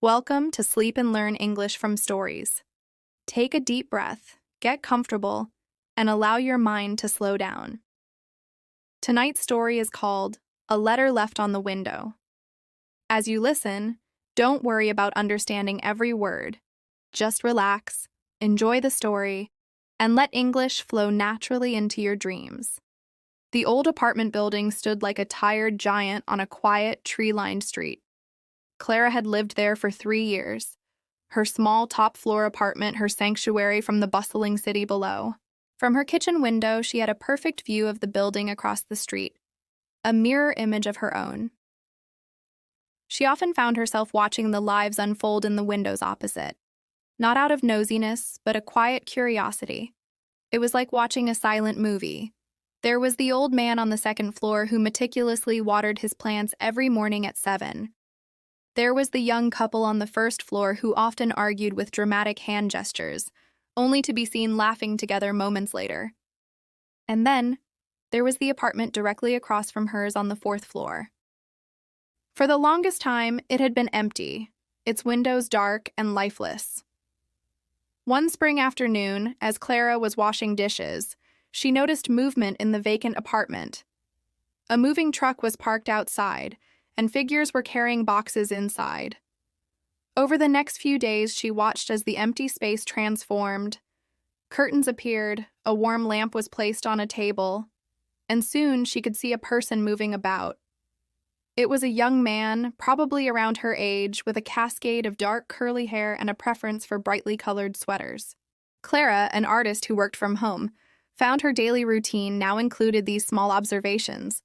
Welcome to Sleep and Learn English from Stories. Take a deep breath, get comfortable, and allow your mind to slow down. Tonight's story is called A Letter Left on the Window. As you listen, don't worry about understanding every word. Just relax, enjoy the story, and let English flow naturally into your dreams. The old apartment building stood like a tired giant on a quiet, tree-lined street. Clara had lived there for 3 years. Her small top-floor apartment, her sanctuary from the bustling city below. From her kitchen window, she had a perfect view of the building across the street, a mirror image of her own. She often found herself watching the lives unfold in the windows opposite, not out of nosiness, but a quiet curiosity. It was like watching a silent movie. There was the old man on the second floor who meticulously watered his plants every morning at 7. There was the young couple on the first floor who often argued with dramatic hand gestures, only to be seen laughing together moments later. And then, there was the apartment directly across from hers on the 4th floor. For the longest time, it had been empty, its windows dark and lifeless. One spring afternoon, as Clara was washing dishes, she noticed movement in the vacant apartment. A moving truck was parked outside, and figures were carrying boxes inside. Over the next few days, she watched as the empty space transformed. Curtains appeared, a warm lamp was placed on a table, and soon she could see a person moving about. It was a young man, probably around her age, with a cascade of dark curly hair and a preference for brightly colored sweaters. Clara, an artist who worked from home, found her daily routine now included these small observations.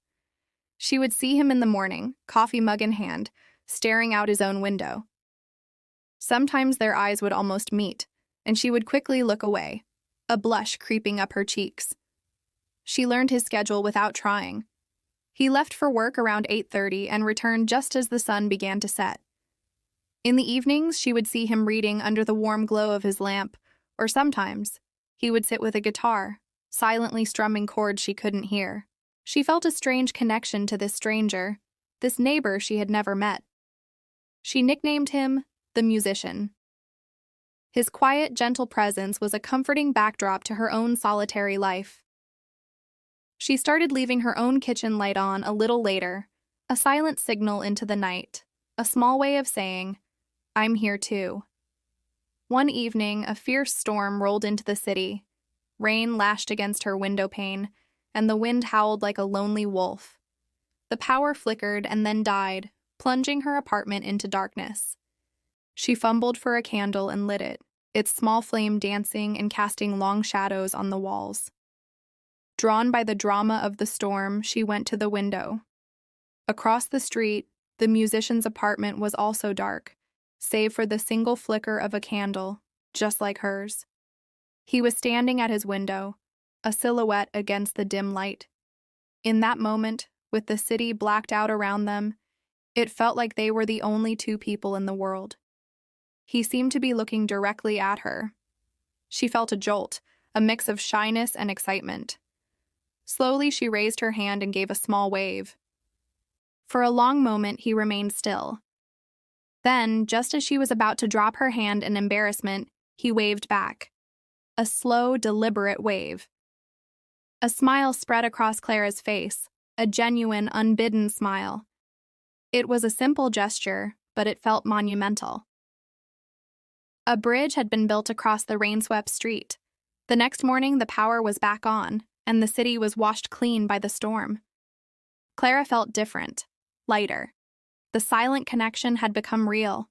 She would see him in the morning, coffee mug in hand, staring out his own window. Sometimes their eyes would almost meet, and she would quickly look away, a blush creeping up her cheeks. She learned his schedule without trying. He left for work around 8:30 and returned just as the sun began to set. In the evenings, she would see him reading under the warm glow of his lamp, or sometimes, he would sit with a guitar, silently strumming chords she couldn't hear. She felt a strange connection to this stranger, this neighbor she had never met. She nicknamed him the musician. His quiet, gentle presence was a comforting backdrop to her own solitary life. She started leaving her own kitchen light on a little later, a silent signal into the night, a small way of saying, "I'm here too." One evening, a fierce storm rolled into the city. Rain lashed against her window pane, and the wind howled like a lonely wolf. The power flickered and then died, plunging her apartment into darkness. She fumbled for a candle and lit it, its small flame dancing and casting long shadows on the walls. Drawn by the drama of the storm, she went to the window. Across the street, the musician's apartment was also dark, save for the single flicker of a candle, just like hers. He was standing at his window, a silhouette against the dim light. In that moment, with the city blacked out around them, it felt like they were the only two people in the world. He seemed to be looking directly at her. She felt a jolt, a mix of shyness and excitement. Slowly, she raised her hand and gave a small wave. For a long moment, he remained still. Then, just as she was about to drop her hand in embarrassment, he waved back. A slow, deliberate wave. A smile spread across Clara's face, a genuine, unbidden smile. It was a simple gesture, but it felt monumental. A bridge had been built across the rain-swept street. The next morning, the power was back on, and the city was washed clean by the storm. Clara felt different, lighter. The silent connection had become real.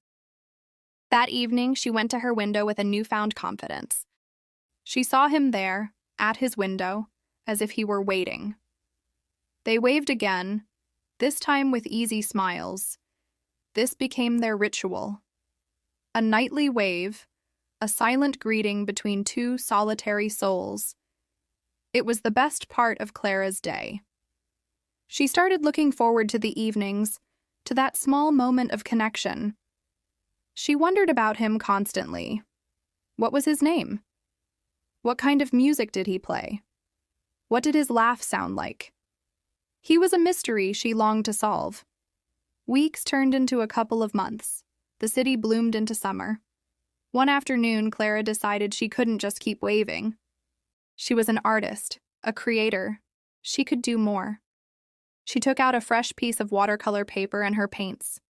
That evening, she went to her window with a newfound confidence. She saw him there, at his window, as if he were waiting. They waved again, this time with easy smiles. This became their ritual. A nightly wave, a silent greeting between two solitary souls. It was the best part of Clara's day. She started looking forward to the evenings, to that small moment of connection. She wondered about him constantly. What was his name? What kind of music did he play? What did his laugh sound like? He was a mystery she longed to solve. Weeks turned into a couple of months. the city bloomed into summer. One afternoon, Clara decided she couldn't just keep waving. She was an artist, a creator. She could do more. She took out a fresh piece of watercolor paper and her paints.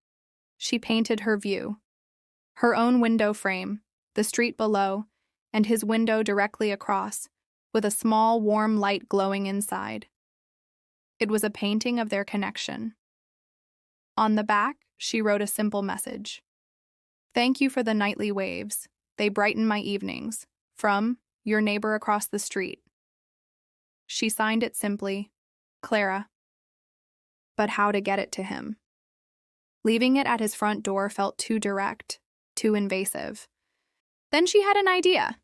She painted her view. Her own window frame, the street below, and his window directly across, with a small, warm light glowing inside. It was a painting of their connection. On the back, she wrote a simple message. "Thank you for the nightly waves. They brighten my evenings. From your neighbor across the street." She signed it simply, Clara. But how to get it to him? Leaving it at his front door felt too direct, too invasive. Then she had an idea.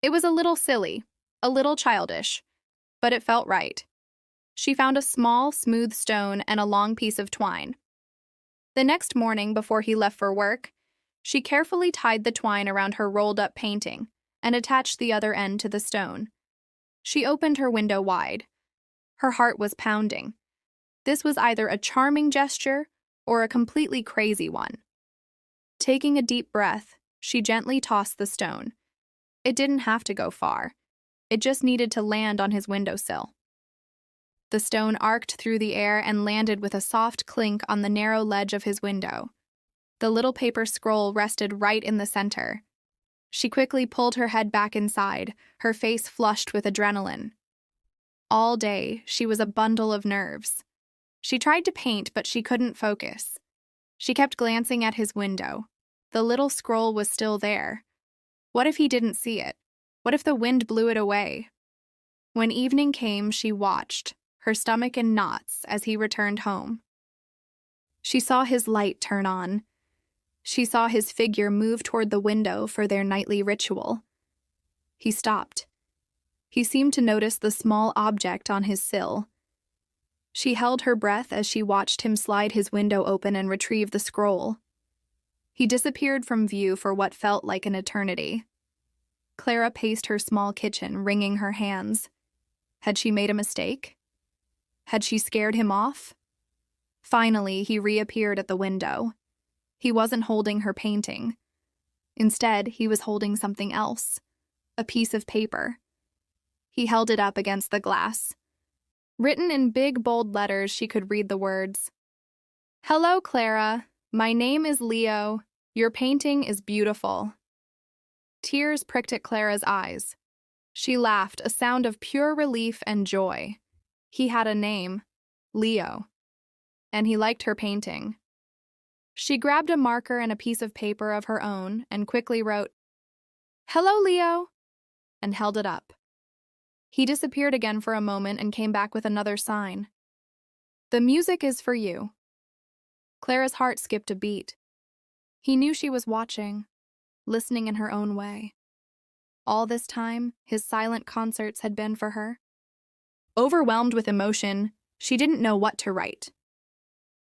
It was a little silly, a little childish, but it felt right. She found a small, smooth stone and a long piece of twine. The next morning, before he left for work, she carefully tied the twine around her rolled-up painting and attached the other end to the stone. She opened her window wide. Her heart was pounding. This was either a charming gesture or a completely crazy one. Taking a deep breath, she gently tossed the stone. It didn't have to go far. It just needed to land on his windowsill. The stone arced through the air and landed with a soft clink on the narrow ledge of his window. The little paper scroll rested right in the center. She quickly pulled her head back inside, her face flushed with adrenaline. All day, she was a bundle of nerves. She tried to paint, but she couldn't focus. She kept glancing at his window. The little scroll was still there. What if he didn't see it? What if the wind blew it away? When evening came, she watched, her stomach in knots, as he returned home. She saw his light turn on. She saw his figure move toward the window for their nightly ritual. He stopped. He seemed to notice the small object on his sill. She held her breath as she watched him slide his window open and retrieve the scroll. He disappeared from view for what felt like an eternity. Clara paced her small kitchen, wringing her hands. Had she made a mistake? Had she scared him off? Finally, he reappeared at the window. He wasn't holding her painting. Instead, he was holding something else, a piece of paper. He held it up against the glass. Written in big, bold letters, she could read the words. "Hello, Clara. My name is Leo. Your painting is beautiful." Tears pricked at Clara's eyes. She laughed, a sound of pure relief and joy. He had a name, Leo, and he liked her painting. She grabbed a marker and a piece of paper of her own and quickly wrote, "Hello, Leo," and held it up. He disappeared again for a moment and came back with another sign. "The music is for you." Clara's heart skipped a beat. He knew she was watching, listening in her own way. All this time, his silent concerts had been for her. Overwhelmed with emotion, she didn't know what to write.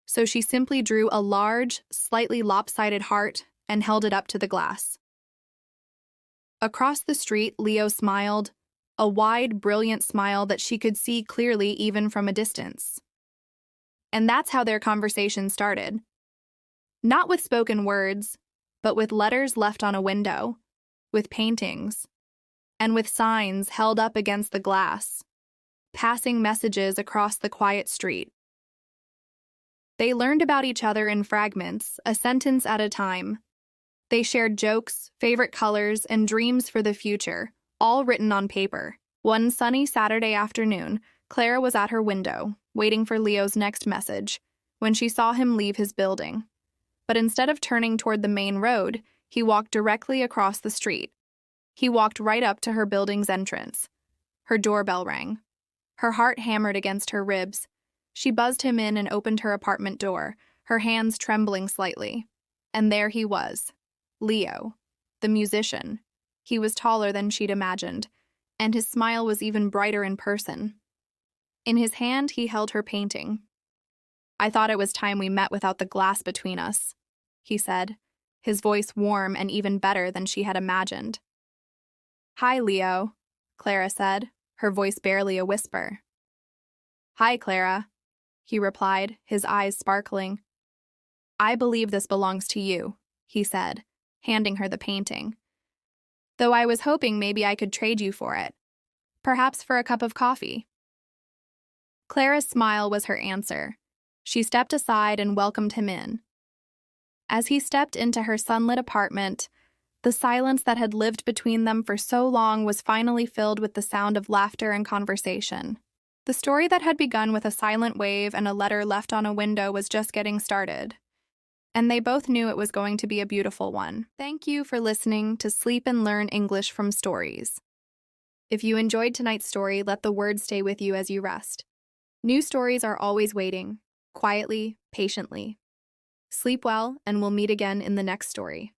So she simply drew a large, slightly lopsided heart and held it up to the glass. Across the street, Leo smiled, a wide, brilliant smile that she could see clearly even from a distance. And that's how their conversation started. Not with spoken words, but with letters left on a window, with paintings, and with signs held up against the glass, passing messages across the quiet street. They learned about each other in fragments, a sentence at a time. They shared jokes, favorite colors, and dreams for the future, all written on paper. One sunny Saturday afternoon, Clara was at her window, waiting for Leo's next message, when she saw him leave his building. But instead of turning toward the main road, he walked directly across the street. He walked right up to her building's entrance. Her doorbell rang. Her heart hammered against her ribs. She buzzed him in and opened her apartment door, her hands trembling slightly. And there he was, Leo, the musician. He was taller than she'd imagined, and his smile was even brighter in person. In his hand, he held her painting. "I thought it was time we met without the glass between us," he said, his voice warm and even better than she had imagined. "Hi, Leo," Clara said, her voice barely a whisper. "Hi, Clara," he replied, his eyes sparkling. I believe this belongs to you, he said, handing her the painting. Though I was hoping maybe I could trade you for it. Perhaps for a cup of coffee. Clara's smile was her answer. She stepped aside and welcomed him in. As he stepped into her sunlit apartment, the silence that had lived between them for so long was finally filled with the sound of laughter and conversation. The story that had begun with a silent wave and a letter left on a window was just getting started, and they both knew it was going to be a beautiful one. Thank you for listening to Sleep and Learn English from Stories. If you enjoyed tonight's story, let the words stay with you as you rest. New stories are always waiting, quietly, patiently. Sleep well, and we'll meet again in the next story.